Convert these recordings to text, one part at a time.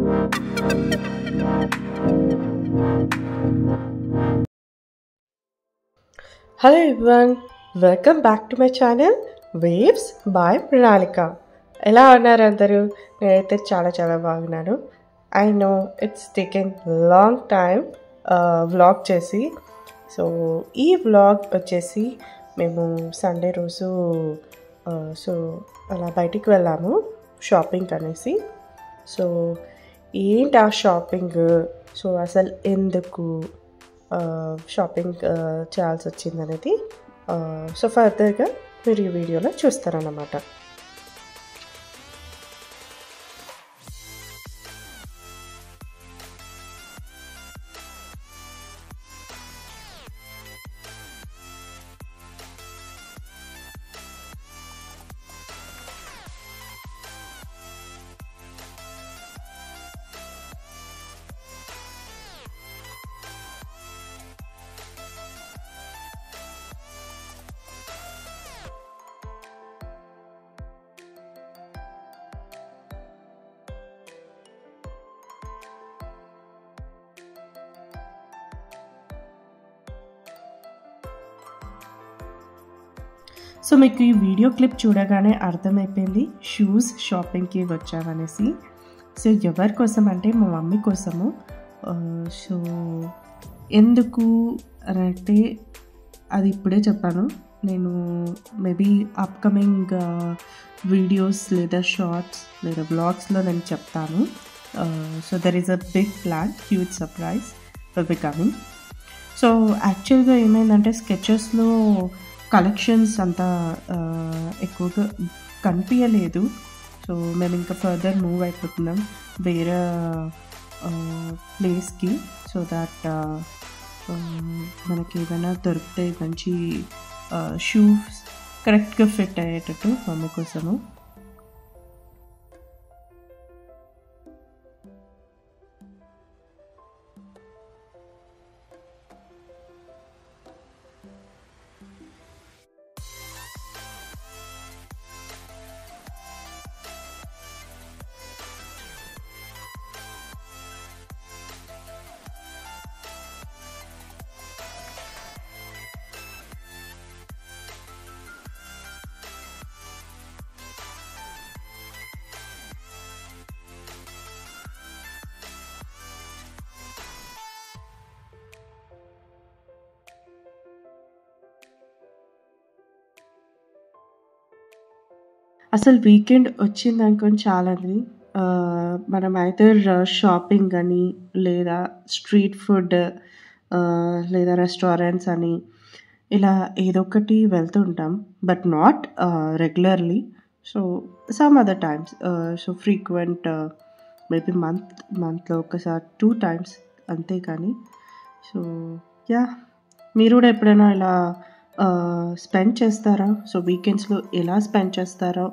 Hello everyone, welcome back to my channel Waves by Pranalika. ఎలా ఉన్నారు అందరూ? నేనైతే చాలా బాగున్నాను. I know it's taken long time vlog చేసి. సో ఈ వ్లాగ్ వచ్చేసి మేము సండే రోజు సో అలా బయటికి వెళ్ళాము షాపింగ్ అనేసి. సో ఏంటి ఆ షాపింగ్, సో అసలు ఎందుకు షాపింగ్ చేయాల్సి వచ్చింది అనేది సో ఫర్దర్గా మీరు ఈ వీడియోలో చూస్తారన్నమాట. సో మీకు ఈ వీడియో క్లిప్ చూడగానే అర్థమైపోయింది షూస్ షాపింగ్కి వచ్చామనేసి. సో ఎవరి కోసం అంటే మా మమ్మీ కోసము. సో ఎందుకు అని అంటే అది ఇప్పుడే చెప్పాను. నేను మేబీ అప్కమింగ్ వీడియోస్ లేదా షార్ట్స్ లేదా బ్లాగ్స్లో నేను చెప్తాను. So there is a big plan, huge surprise will be coming. So యాక్చువల్గా ఏమైందంటే స్కెచెస్లో కలెక్షన్స్ అంతా ఎక్కువగా కనిపించలేదు. సో మేము ఇంకా ఫర్దర్ మూవ్ అయిపోతున్నాం వేరే ప్లేస్కి, సో దాట్ మనకి ఏమైనా దొరికితే మంచి షూస్ కరెక్ట్గా ఫిట్ అయ్యేటట్టు మమ్మీ కోసము. అసలు వీకెండ్ వచ్చింది అనుకోని చాలామంది మనం ఐదర్ షాపింగ్ అని లేదా స్ట్రీట్ ఫుడ్ లేదా రెస్టారెంట్స్ అని ఇలా ఏదో ఒకటి వెళ్తూ ఉంటాం, but not regularly. So some other times, so frequent maybe మంత్లో ఒకసారి 2 times అంతే. కానీ సో యా, మీరు కూడా ఎప్పుడైనా ఇలా స్పెండ్ చేస్తారా? సో వీకెండ్స్లో ఎలా స్పెండ్ చేస్తారో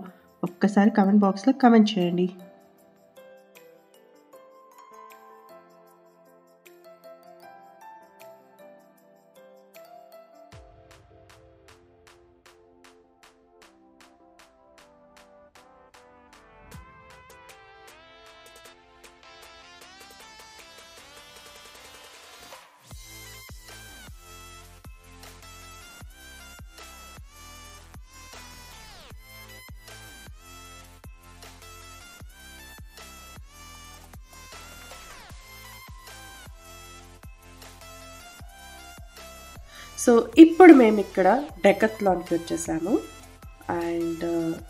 ఒక్కసారి కమెంట్ బాక్స్లో కమెంట్ చేయండి. సో ఇప్పుడు మేము ఇక్కడ డెకత్లాన్కి వచ్చేసాము. అండ్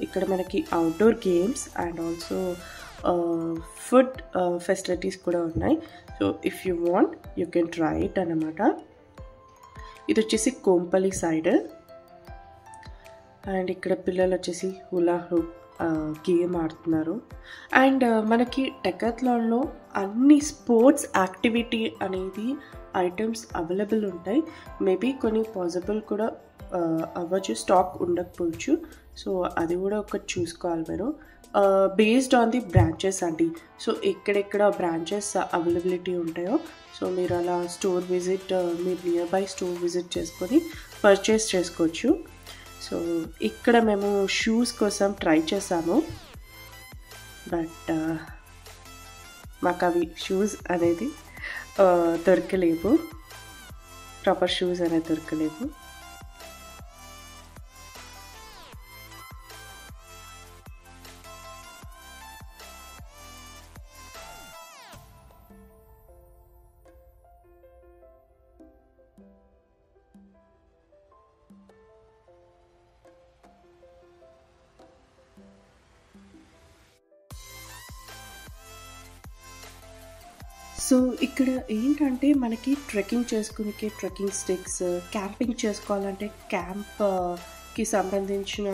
ఇక్కడ మనకి outdoor games and also food facilities కూడా ఉన్నాయి. So if you want you can try it అన్నమాట. ఇది వచ్చేసి కోంపల్లి సైడ్. అండ్ ఇక్కడ పిల్లలు వచ్చేసి హులా హూప్ గేమ్ ఆడుతున్నారు. అండ్ మనకి డెకత్లాన్లో అన్ని స్పోర్ట్స్ యాక్టివిటీ అనేది ఐటమ్స్ అవైలబుల్ ఉంటాయి. మేబీ కొన్ని పాసిబుల్ కూడా అవ్వచ్చు, స్టాక్ ఉండకపోవచ్చు. సో అది కూడా ఒకటి చూసుకోవాలి మీరు. బేస్డ్ ఆన్ ది బ్రాంచెస్ అండి. సో ఎక్కడెక్కడ బ్రాంచెస్ అవైలబిలిటీ ఉంటాయో సో మీరు అలా స్టోర్ విజిట్, మీరు నియర్ బై స్టోర్ విజిట్ చేసుకొని పర్చేస్ చేసుకోవచ్చు. సో ఇక్కడ మేము షూస్ కోసం ట్రై చేసాము, బట్ మాకు అవి షూస్ అనేది దొరకలేవు, ప్రాపర్ షూస్ అనేది దొరకలేవు. సో ఇక్కడ ఏంటంటే మనకి ట్రెక్కింగ్ చేసుకునే ట్రెక్కింగ్ స్టిక్స్, క్యాంపింగ్ చేసుకోవాలంటే క్యాంప్కి సంబంధించిన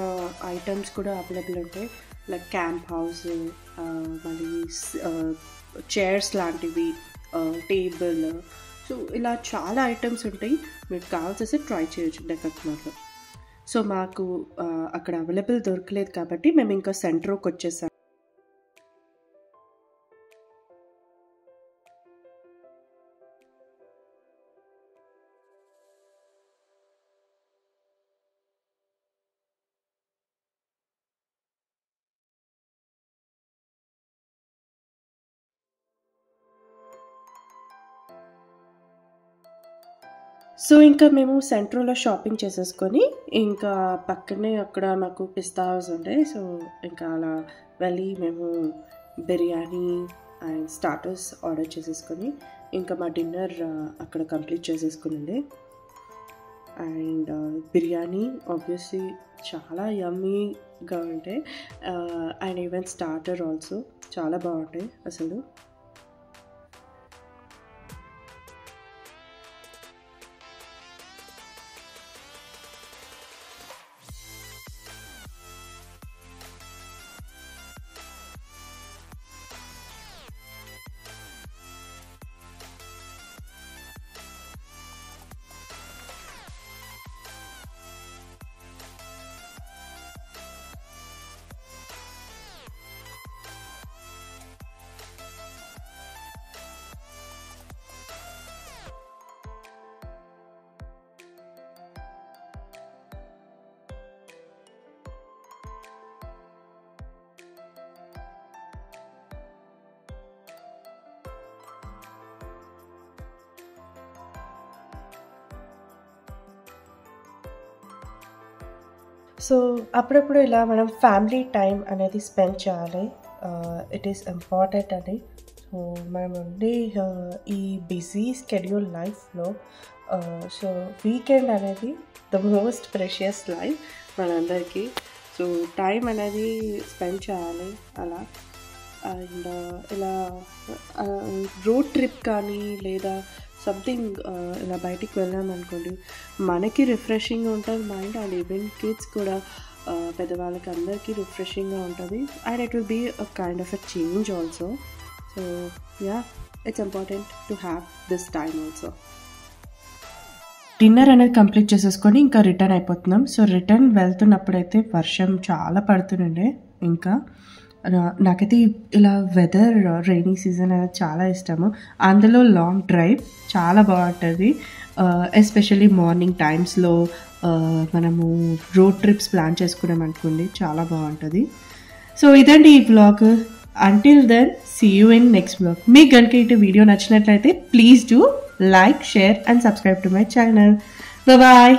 ఐటమ్స్ కూడా అవైలబుల్ ఉంటాయి. లైక్ క్యాంప్ హౌస్, మళ్ళీ చైర్స్ లాంటివి, టేబుల్. సో ఇలా చాలా ఐటమ్స్ ఉంటాయి, మీకు కావాల్సి ట్రై చేయొచ్చు డెకత్మార్లో. సో మాకు అక్కడ అవైలబుల్ దొరకలేదు కాబట్టి మేము ఇంకా సెంటర్కి వచ్చేసాం. సో ఇంకా మేము సెంట్రోలో షాపింగ్ చేసేసుకొని ఇంకా పక్కనే అక్కడ మాకు పిస్తా హౌస్ ఉండే. సో ఇంకా అలా వెళ్ళి మేము బిర్యానీ అండ్ స్టార్టర్స్ ఆర్డర్ చేసేసుకొని ఇంకా మా డిన్నర్ అక్కడ కంప్లీట్ చేసేసుకునింది. అండ్ బిర్యానీ ఆబ్వియస్లీ చాలా యమ్మీగా ఉంటాయి, అండ్ ఈవెన్ స్టార్టర్ ఆల్సో చాలా బాగుంటాయి అసలు. సో అప్పుడప్పుడు ఇలా మనం ఫ్యామిలీ టైం అనేది స్పెండ్ చేయాలి, ఇట్ ఈస్ ఇంపార్టెంట్ అని. సో మనం ఉండే ఈ బిజీ స్కెడ్యూల్ లైఫ్లో సో వీకెండ్ అనేది ద మోస్ట్ ప్రెషియస్ లైఫ్ మనందరికీ. సో టైం అనేది స్పెండ్ చేయాలి అలా. అండ్ ఇలా రోడ్ ట్రిప్ కానీ లేదా సంథింగ్ ఇలా బయటికి వెళ్ళామనుకోండి, మనకి రిఫ్రెషింగ్గా ఉంటుంది మైండ్, అండ్ ఈవెన్ కిడ్స్ కూడా పెద్దవాళ్ళకి అందరికీ రిఫ్రెషింగ్గా ఉంటుంది. And it will be a kind of a change also. So yeah, it's important to have this time also. Dinner అనేది కంప్లీట్ చేసేసుకొని ఇంకా రిటర్న్ అయిపోతున్నాం. సో రిటర్న్ వెళ్తున్నప్పుడైతే వర్షం చాలా పడుతుండే. ఇంకా నాకైతే ఇలా వెదర్ రైనీ సీజన్ అనేది చాలా ఇష్టము. అందులో లాంగ్ డ్రైవ్ చాలా బాగుంటుంది, ఎస్పెషల్లీ మార్నింగ్ టైమ్స్లో మనము రోడ్ ట్రిప్స్ ప్లాన్ చేసుకున్నాం అనుకోండి, చాలా బాగుంటుంది. సో ఇదండి ఈ vlog. Until then see you in next vlog. మీకు కనుక ఈ వీడియో నచ్చినట్లయితే please do like, share and subscribe to my channel. Bye.